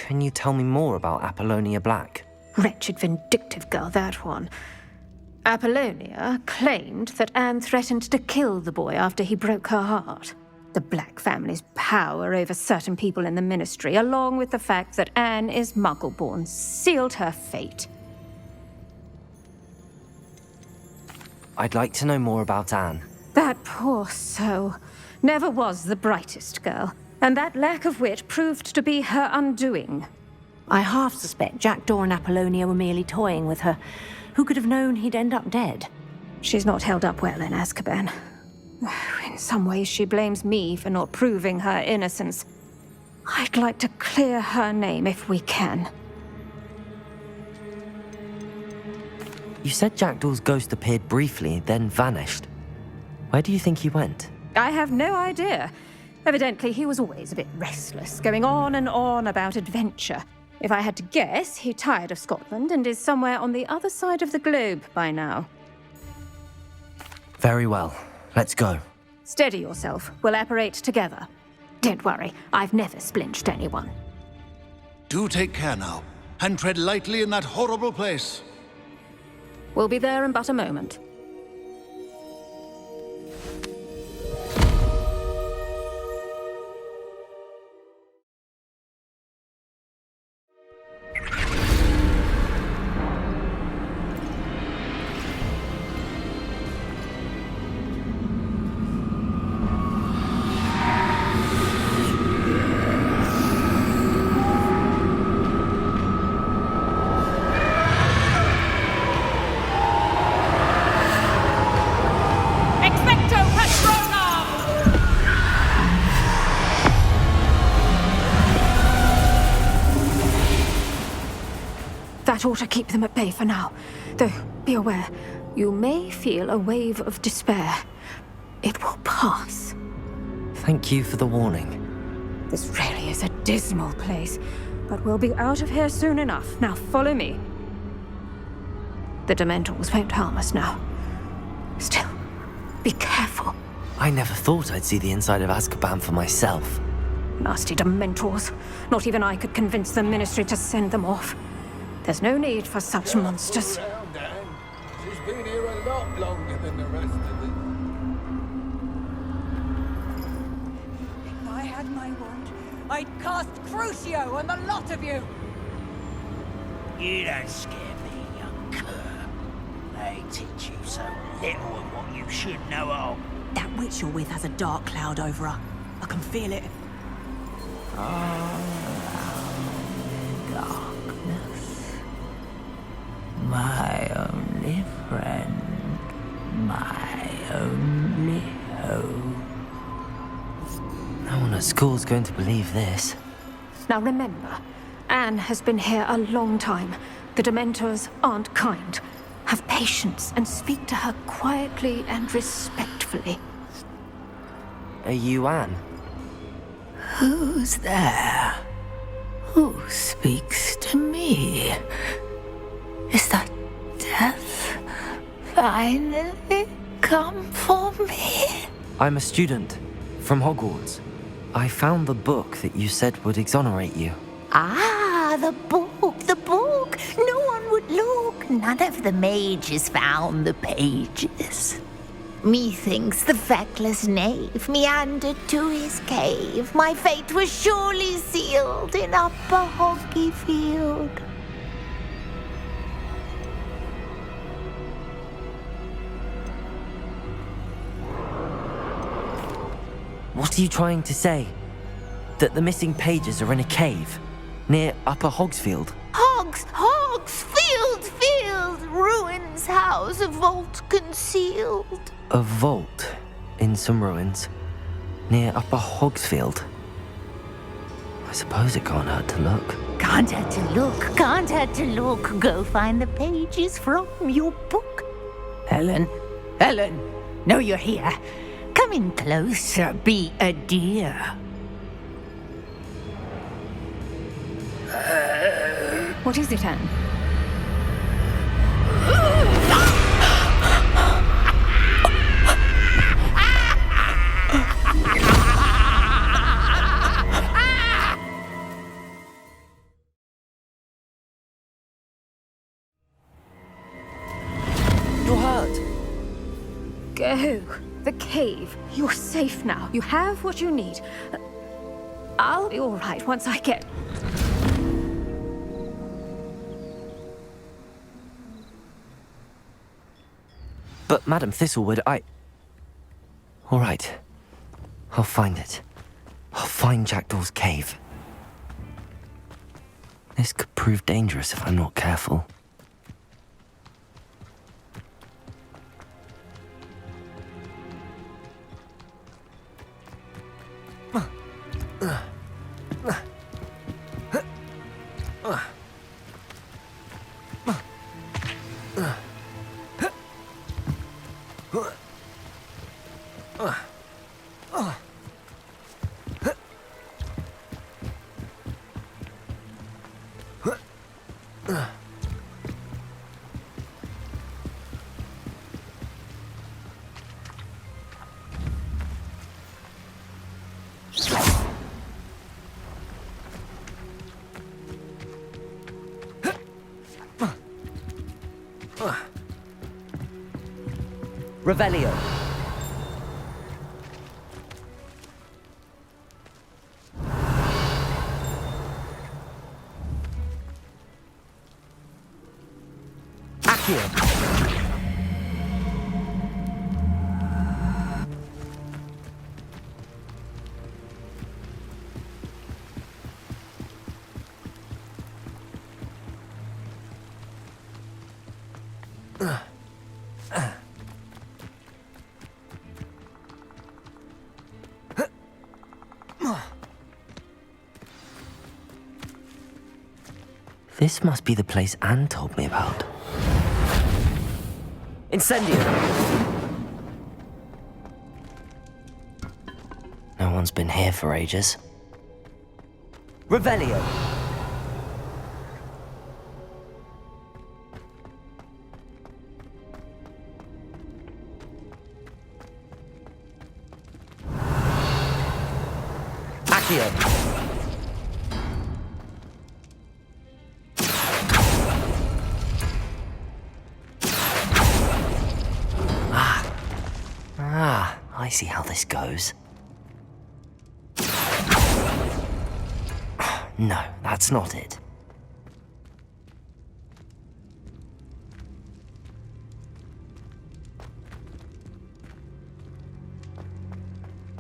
Can you tell me more about Apollonia Black? Wretched, vindictive girl, that one. Apollonia claimed that Anne threatened to kill the boy after he broke her heart. The Black family's power over certain people in the Ministry, along with the fact that Anne is Muggle-born, sealed her fate. I'd like to know more about Anne. That poor soul never was the brightest girl, and that lack of wit proved to be her undoing. I half suspect Jackdaw and Apollonia were merely toying with her. Who could have known he'd end up dead? She's not held up well in Azkaban. In some ways, she blames me for not proving her innocence. I'd like to clear her name if we can. You said Jackdaw's ghost appeared briefly, then vanished. Where do you think he went? I have no idea. Evidently, he was always a bit restless, going on and on about adventure. If I had to guess, he tired of Scotland and is somewhere on the other side of the globe by now. Very well. Let's go. Steady yourself. We'll apparate together. Don't worry, I've never splinched anyone. Do take care now, and tread lightly in that horrible place. We'll be there in but a moment. That ought to keep them at bay for now. Though, be aware, you may feel a wave of despair. It will pass. Thank you for the warning. This really is a dismal place, but we'll be out of here soon enough. Now follow me. The Dementors won't harm us now. Still, be careful. I never thought I'd see the inside of Azkaban for myself. Nasty Dementors. Not even I could convince the Ministry to send them off. There's no need for such monsters. She's been here a lot longer than the rest of them. If I had my wand, I'd cast Crucio on the lot of you! You don't scare me, young cur. They teach you so little of what you should know of. That witch you're with has a dark cloud over her. I can feel it. Darkness. My only friend. My only hope. No one at school's going to believe this. Now remember, Anne has been here a long time. The Dementors aren't kind. Have patience and speak to her quietly and respectfully. Are you Anne? Who's there? Who speaks to me? Is that death finally come for me? I'm a student from Hogwarts. I found the book that you said would exonerate you. Ah, the book, the book. No one would look. None of the mages found the pages. Methinks the feckless knave meandered to his cave. My fate was surely sealed in Upper Hoggyfield. What are you trying to say? That the missing pages are in a cave near Upper Hogsfield? Field, ruins house, a vault concealed. A vault in some ruins near Upper Hogsfield. I suppose it can't hurt to look. Can't hurt to look. Go find the pages from your book. Helen, know you're here. Come in closer, be a dear. What is it, Anne? Oh, the cave. You're safe now. You have what you need. I'll be all right once I get... But, Madam Thistlewood, All right. I'll find it. I'll find Jackdaw's cave. This could prove dangerous if I'm not careful. Revelio. Accio. This must be the place Anne told me about. Incendio. No one's been here for ages. Revelio. Accio. I see how this goes. No, that's not it.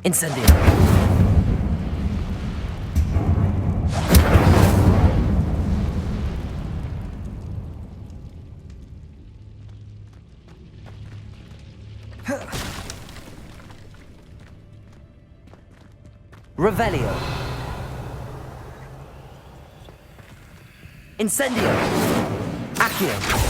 Incendio. Revelio. Incendio. Accio.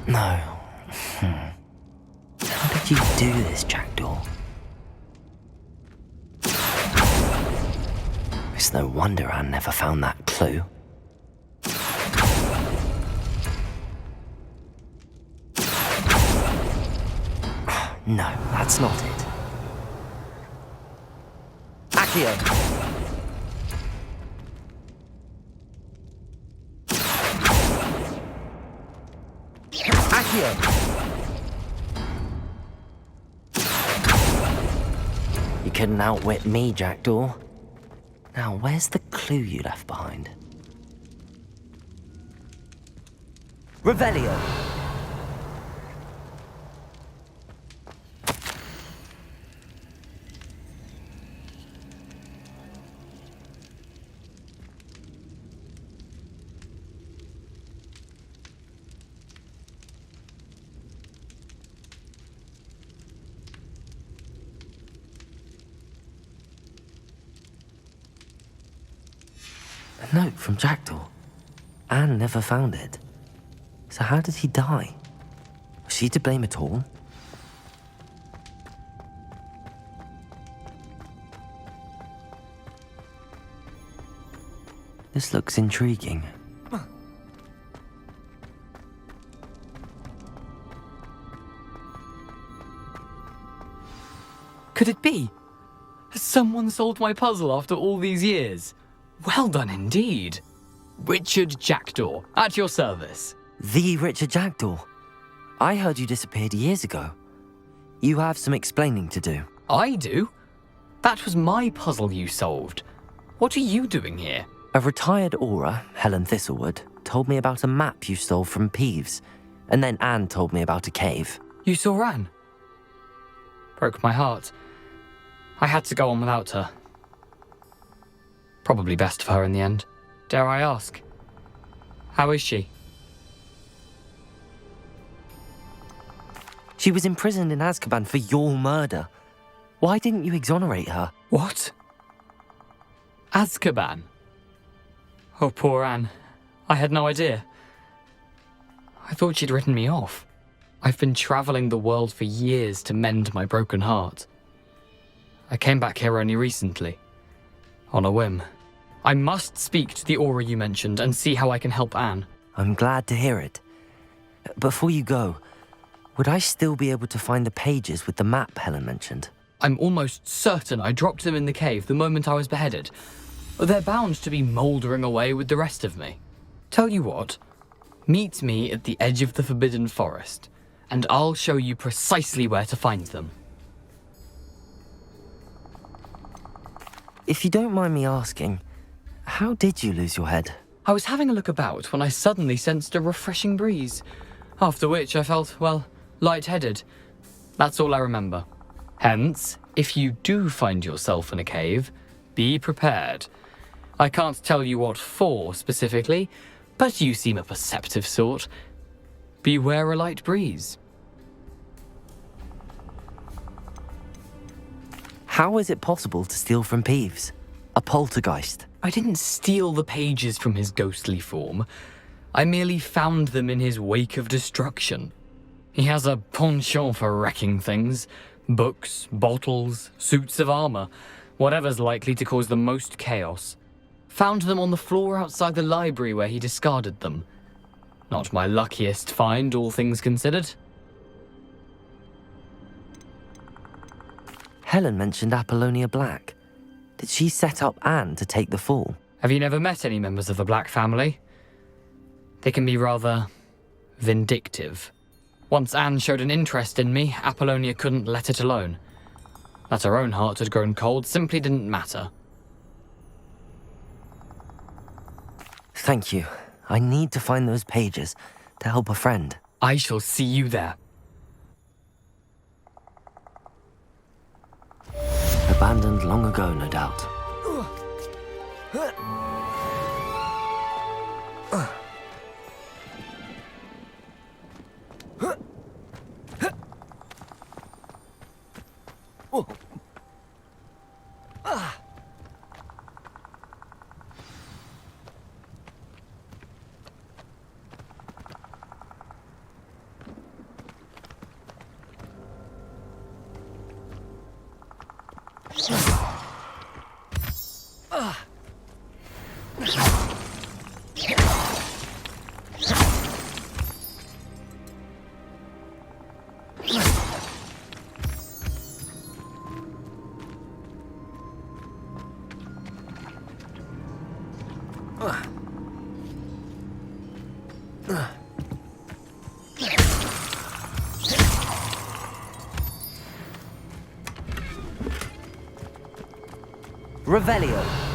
No. How did you do this, Jackdaw? It's no wonder Anne never found that clue. No, that's not it. Accio! Accio! You couldn't outwit me, Jackdaw. Now, where's the clue you left behind? Revelio! A note from Jackdaw. Anne never found it. So how did he die? Was she to blame at all? This looks intriguing. Could it be? Has someone solved my puzzle after all these years? Well done indeed. Richard Jackdaw, at your service. The Richard Jackdaw. I heard you disappeared years ago. You have some explaining to do. I do? That was my puzzle you solved. What are you doing here? A retired aura, Helen Thistlewood, told me about a map you stole from Peeves, and then Anne told me about a cave. You saw Anne? Broke my heart. I had to go on without her. Probably best for her in the end. Dare I ask? How is she? She was imprisoned in Azkaban for your murder. Why didn't you exonerate her? What? Azkaban? Oh, poor Anne. I had no idea. I thought she'd written me off. I've been travelling the world for years to mend my broken heart. I came back here only recently. On a whim. I must speak to the aura you mentioned and see how I can help Anne. I'm glad to hear it. Before you go, would I still be able to find the pages with the map Helen mentioned? I'm almost certain I dropped them in the cave the moment I was beheaded. They're bound to be mouldering away with the rest of me. Tell you what, meet me at the edge of the Forbidden Forest, and I'll show you precisely where to find them. If you don't mind me asking, how did you lose your head? I was having a look about when I suddenly sensed a refreshing breeze, after which I felt, well, lightheaded. That's all I remember. Hence, if you do find yourself in a cave, be prepared. I can't tell you what for specifically, but you seem a perceptive sort. Beware a light breeze. How is it possible to steal from Peeves? A poltergeist? I didn't steal the pages from his ghostly form. I merely found them in his wake of destruction. He has a penchant for wrecking things. Books, bottles, suits of armor, whatever's likely to cause the most chaos. Found them on the floor outside the library where he discarded them. Not my luckiest find, all things considered. Helen mentioned Apollonia Black. Did she set up Anne to take the fall? Have you never met any members of the Black family? They can be rather vindictive. Once Anne showed an interest in me, Apollonia couldn't let it alone. That her own heart had grown cold simply didn't matter. Thank you. I need to find those pages to help a friend. I shall see you there. Abandoned long ago, no doubt. Revelio.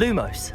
Lumos.